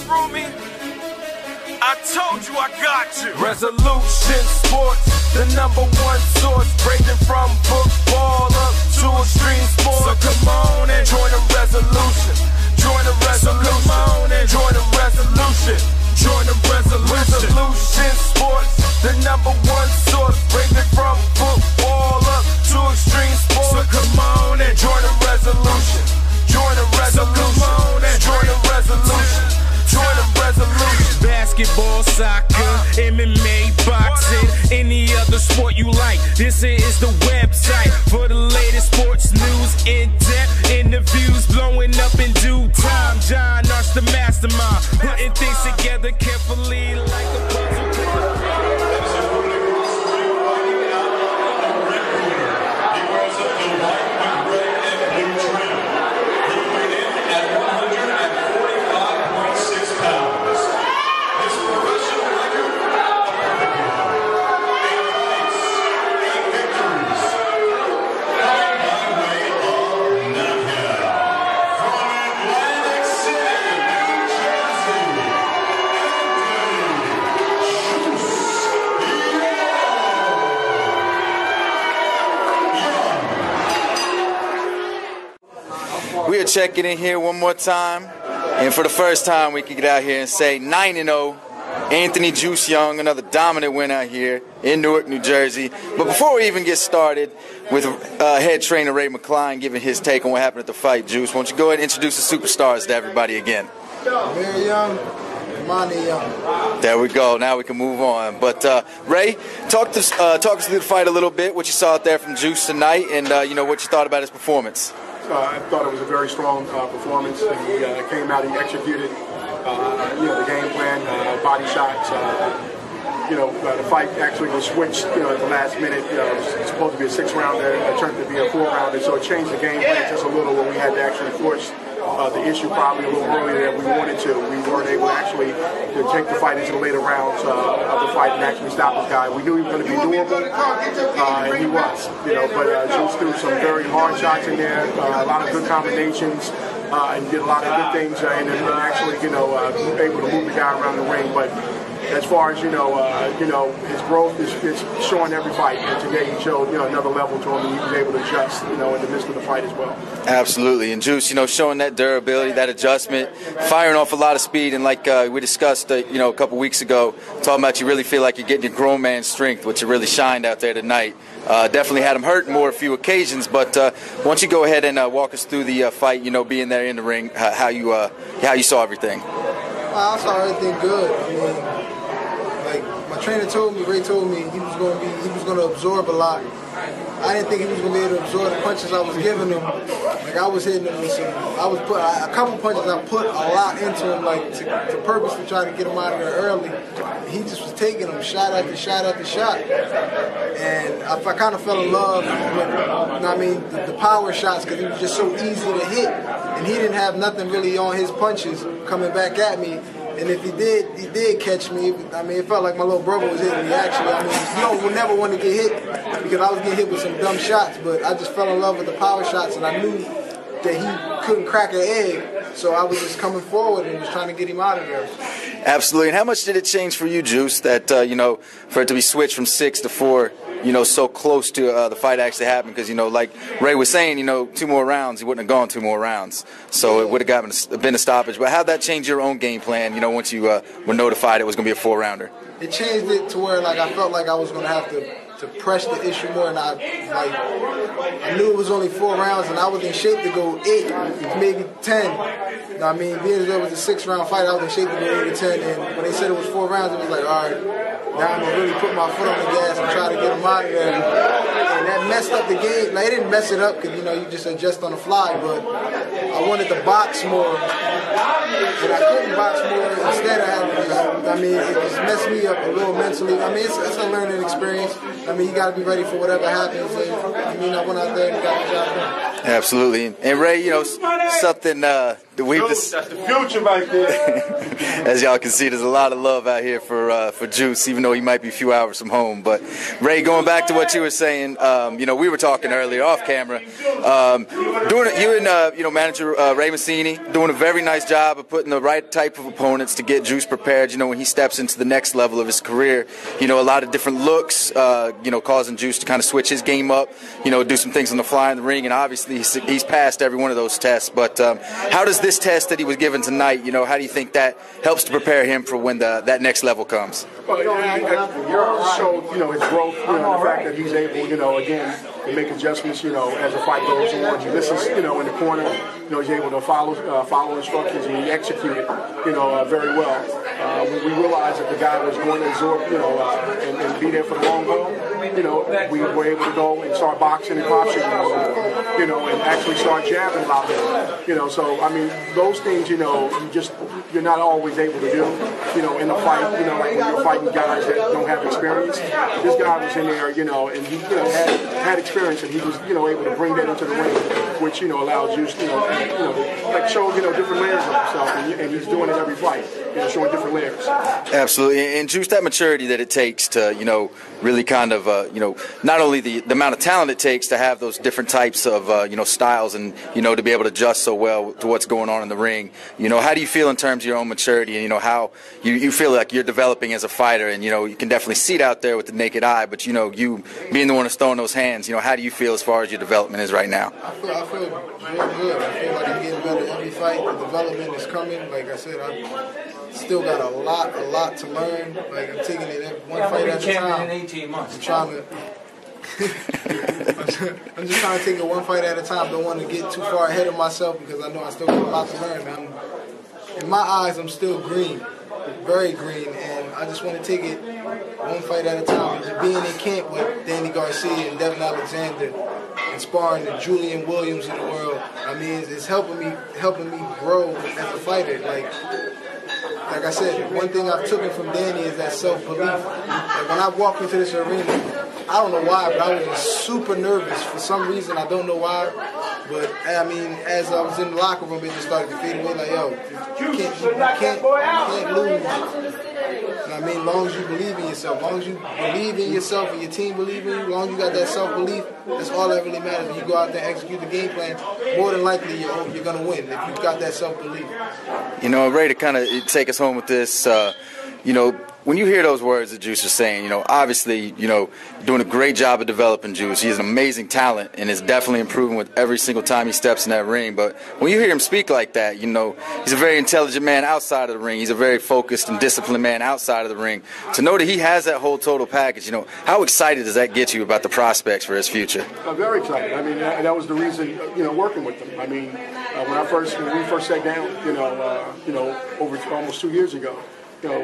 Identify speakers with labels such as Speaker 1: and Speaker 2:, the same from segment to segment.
Speaker 1: through me. I told you I got you.
Speaker 2: Resolution Sports, the #1 source, breaking from football up to extreme sports.
Speaker 1: So come on and
Speaker 2: join the resolution. Join the resolution.
Speaker 1: So come on and
Speaker 2: join the resolution.
Speaker 1: Join the resolution.
Speaker 2: Resolution Sports, the #1 source, breaking from football up to extreme sports.
Speaker 1: So come on and
Speaker 2: join the resolution. Join the resolution.
Speaker 1: So come on and
Speaker 2: join the resolution. Join the resolution.
Speaker 1: Basketball, soccer, MMA, boxing, any other sport you like. This is the website for the latest sports news, in-depth interviews, blowing up in due time. John Arch, the mastermind, putting things together carefully like a puzzle.
Speaker 3: We are checking in here one more time, and for the first time we can get out here and say 9-0. Anthony Juice Young, another dominant win out here in Newark, New Jersey. But before we even get started with head trainer Ray McCline giving his take on what happened at the fight, Juice, why don't you go ahead and introduce the superstars to everybody again?
Speaker 4: Very Young, Money Young.
Speaker 3: There we go. Now we can move on. But Ray, talk us through the fight a little bit. What you saw out there from Juice tonight, and what you thought about his performance.
Speaker 5: I thought it was a very strong performance. He came out, he executed, the game plan, body shots. The fight actually was switched, at the last minute. It was supposed to be a 6-rounder, it turned to be a 4-rounder, so it changed the game plan just a little when we had to actually force the issue probably a little earlier than we wanted to. We weren't able actually to take the fight into the later rounds of the fight and actually stop this guy. We knew he was going to be doable, and he was. But Juice threw some very hard shots in there, a lot of good combinations, and did a lot of good things, and actually, able to move the guy around the ring. But as far as his growth is showing every fight, and today he showed another level to him, and he was able to adjust in the midst of the fight as well.
Speaker 3: Absolutely, and Juice, showing that durability, that adjustment, firing off a lot of speed, and like we discussed, a couple weeks ago, talking about you really feel like you're getting your grown man strength, which you really shined out there tonight. Definitely had him hurt more a few occasions, but why don't you go ahead and walk us through the fight, being there in the ring, how you saw everything.
Speaker 4: I saw everything good. My trainer told me, Ray told me he was going to absorb a lot. I didn't think he was going to be able to absorb the punches I was giving him. I was hitting him with a couple punches I put a lot into him, to purposely try to get him out of there early. He just was taking them shot after shot after shot. And I kind of fell in love with, the power shots, because he was just so easy to hit. And he didn't have nothing really on his punches coming back at me. And if he did catch me, it felt like my little brother was hitting me, actually. We never want to get hit, because I was getting hit with some dumb shots, but I just fell in love with the power shots, and I knew that he couldn't crack an egg, so I was just coming forward and just trying to get him out of there.
Speaker 3: Absolutely. And how much did it change for you, Juice, that, for it to be switched from 6 to 4, so close to the fight actually happening? Because, like Ray was saying, 2 more rounds, he wouldn't have gone 2 more rounds. So it would have been a stoppage. But how'd that change your own game plan, once you were notified it was going to be a 4-rounder?
Speaker 4: It changed it to where, I felt like I was going to have to press the issue more, and I knew it was only 4 rounds, and I was in shape to go 8, maybe 10. Being as though it was a 6-round fight, I was in shape to go 8 or 10, and when they said it was 4 rounds, it was like, all right, now I'm going to really put my foot on the gas and try to get him out of there. And that messed up the game. It didn't mess it up, because, you just adjust on the fly, but I wanted to box more, and I couldn't box more. Instead, it just messed me up a little mentally. It's a learning experience. You got to be ready for whatever happens. And I went out there and got the job done.
Speaker 3: Absolutely. And Ray, you know, something that we just...
Speaker 5: That's the future right there.
Speaker 3: As y'all can see, there's a lot of love out here for Juice, even though he might be a few hours from home. But Ray, going back to what you were saying, you know, we were talking earlier off camera. You and manager Ray Mancini doing a very nice job of putting the right type of opponents to get Juice prepared. You know, when he steps into the next level of his career, you know, a lot of different looks, you know, causing Juice to kind of switch his game up, you know, do some things on the fly in the ring, and obviously he's passed every one of those tests. But how does this test that he was given tonight, you know, how do you think that helps to prepare him for when that next level comes?
Speaker 5: Well, it showed, you know, his growth, you know, the fact that he's able, you know, again, to make adjustments, you know, as the fight goes on. He listens, you know, in the corner, you know, he's able to follow instructions, and he executed, you know, very well. When we realized that the guy was going to absorb, you know, and be there for the long haul, you know, we were able to go and start boxing and boxing, you know, and actually start jabbing a lot more, you know. So, I mean, those things, you know, you're not always able to do, you know, in a fight, you know, like when you're fighting guys that don't have experience. This guy was in there, you know, and he, you know, had experience, and he was, you know, able to bring that into the ring, which, you know, allows you, like show, you know, different layers of himself, and he's doing it every fight, you know, showing different layers.
Speaker 3: Absolutely, and Juice, that maturity that it takes to, you know, really kind of, you know, not only the amount of talent it takes to have those different types of, you know, styles, and, you know, to be able to adjust so well to what's going on in the ring. You know, how do you feel in terms of your own maturity, and, you know, how you feel like you're developing as a fighter? And, you know, you can definitely see it out there with the naked eye, but, you know, you being the one that's throwing those hands, you know, how do you feel as far as your development is right now?
Speaker 4: I feel real good. I feel like I'm getting better every fight. The development is coming. Like I said, I've still got a lot to learn. Like, I'm taking it one fight at a time.
Speaker 6: In 18 months.
Speaker 4: I'm trying to. I'm just trying to take it one fight at a time. Don't want to get too far ahead of myself, because I know I still got a lot to learn. In my eyes, I'm still green, very green, and I just want to take it one fight at a time. Being in camp with Danny Garcia and Devin Alexander, and sparring the Julian Williams of the world, I mean, it's helping me grow as a fighter. Like I said, one thing I've taken from Danny is that self-belief. Like, when I walked into this arena, I don't know why, but I was just super nervous for some reason. I don't know why, but I mean, as I was in the locker room, it just started to fade away. Like, yo, you can't lose. And I mean, as long as you believe in yourself, as long as you believe in yourself and your team believe in you, as long as you got that self-belief, that's all that really matters. When you go out there and execute the game plan, more than likely you're going to win if you've got that self-belief.
Speaker 3: You know, Ray, to kind of take us home with this, you know, when you hear those words that Juice is saying, you know, obviously, you know, doing a great job of developing Juice. He has an amazing talent and is definitely improving with every single time he steps in that ring. But when you hear him speak like that, you know, he's a very intelligent man outside of the ring. He's a very focused and disciplined man outside of the ring. To know that he has that whole total package, you know, how excited does that get you about the prospects for his future?
Speaker 5: I'm very excited. I mean, that was the reason, you know, working with him. I mean, when we first sat down, you know, over almost 2 years ago, you know,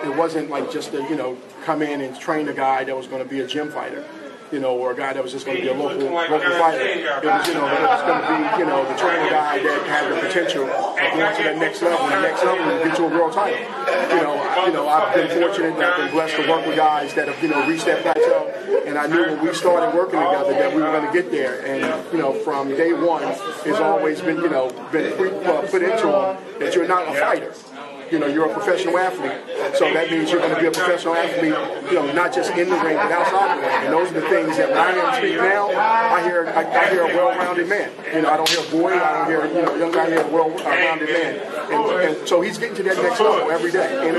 Speaker 5: it wasn't like just to, you know, come in and train a guy that was going to be a gym fighter, you know, or a guy that was just going to be a local fighter. It was, you know, that it was going to be, you know, to train a guy that had the potential of going to that next level, and the next level and get to a world title. You know, I've been fortunate that I've been blessed to work with guys that have, you know, reached that plateau, and I knew when we started working together that we were going to get there. And, you know, from day one, it's always been, you know, put into them that you're not a fighter. You know, you're a professional athlete, so that means you're going to be a professional athlete, you know, not just in the ring, but outside the ring. And those are the things that when I hear him speak now, I hear a well-rounded man. You know, I don't hear a boy, I don't hear, you know, a young guy, I hear a well-rounded man. And so he's getting to that next level every day.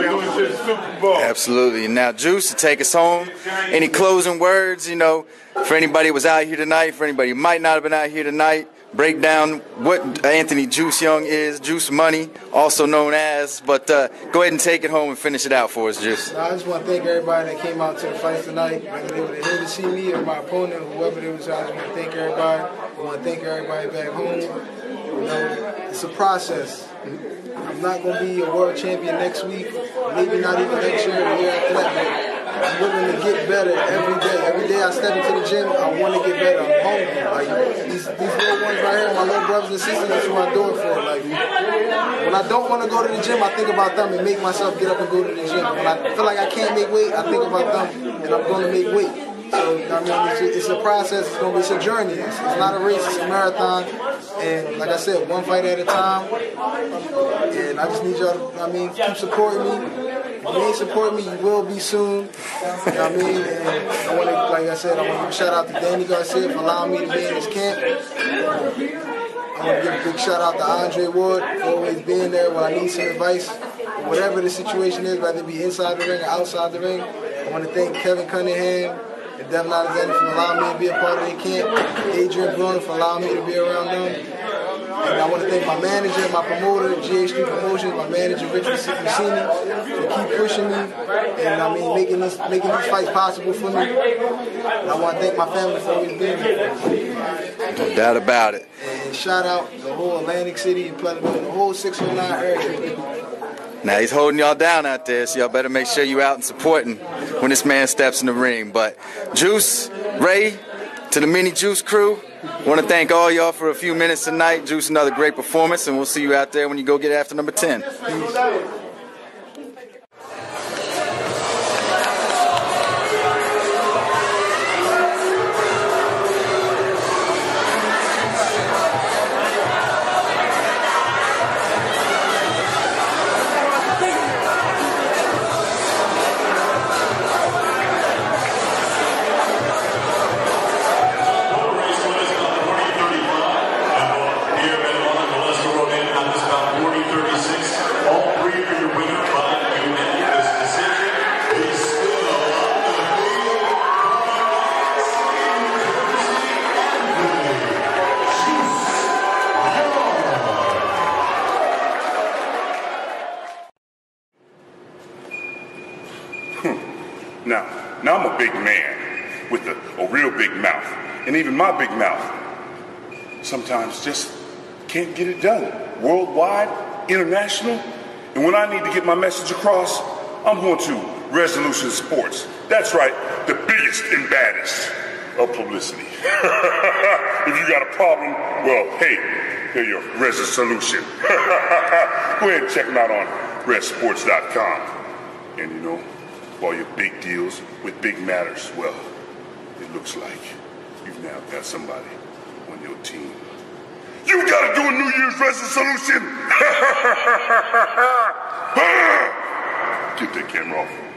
Speaker 3: Absolutely. Now, Juice, to take us home, any closing words, you know, for anybody who was out here tonight, for anybody who might not have been out here tonight? Break down what Anthony Juice Young is, Juice Money, also known as. But go ahead and take it home and finish it out for us, Juice.
Speaker 4: I just want to thank everybody that came out to the fight tonight, whether they were here to see me or my opponent, whoever they was. I just want to thank everybody. I want to thank everybody back home. You know, it's a process. I'm not going to be a world champion next week, maybe not even next year or the year after that. I'm willing to get better every day. Every day I step into the gym, I want to get better. I'm hungry. Like, these little ones right here, my little brothers and sisters, that's what I do it for. Like, when I don't want to go to the gym, I think about them and make myself get up and go to the gym. When I feel like I can't make weight, I think about them and I'm going to make weight. So, I mean, it's a process. It's a journey. It's not a race. It's a marathon. And like I said, one fight at a time. And I just need y'all to, keep supporting me. If you ain't supporting me, you will be soon. You know what I mean? And I want to, like I said, I want to give a shout out to Danny Garcia for allowing me to be in this camp. I want to give a big shout out to Andre Ward for always being there when I need some advice. Whatever the situation is, whether it be inside the ring or outside the ring. I want to thank Kevin Cunningham and Devin Alexander for allowing me to be a part of their camp. Adrian Bruner for allowing me to be around them. And I want to thank my manager, my promoter, GH3 Promotions, my manager, Rich Mussini, for keep pushing me and making these fights possible for me. And I want to thank my family for always being there.
Speaker 3: No doubt about it.
Speaker 4: And shout out the whole Atlantic City and Pleasantville, the whole 609 area.
Speaker 3: Now he's holding y'all down out there, so y'all better make sure you out and supporting when this man steps in the ring. But Juice, Ray, to the Mini Juice crew, want to thank all y'all for a few minutes tonight. Juice, another great performance, and we'll see you out there when you go get after number 10. Peace.
Speaker 6: Now I'm a big man with a real big mouth. And even my big mouth sometimes just can't get it done. Worldwide, international. And when I need to get my message across, I'm going to Resolution Sports. That's right, the biggest and baddest of publicity. If you got a problem, well, hey, here's your Resolution. Go ahead and check them out on ResSports.com. And you know, all your big deals with big matters, well, it looks like you've now got somebody on your team. You gotta do a New Year's resolution! Get that camera off.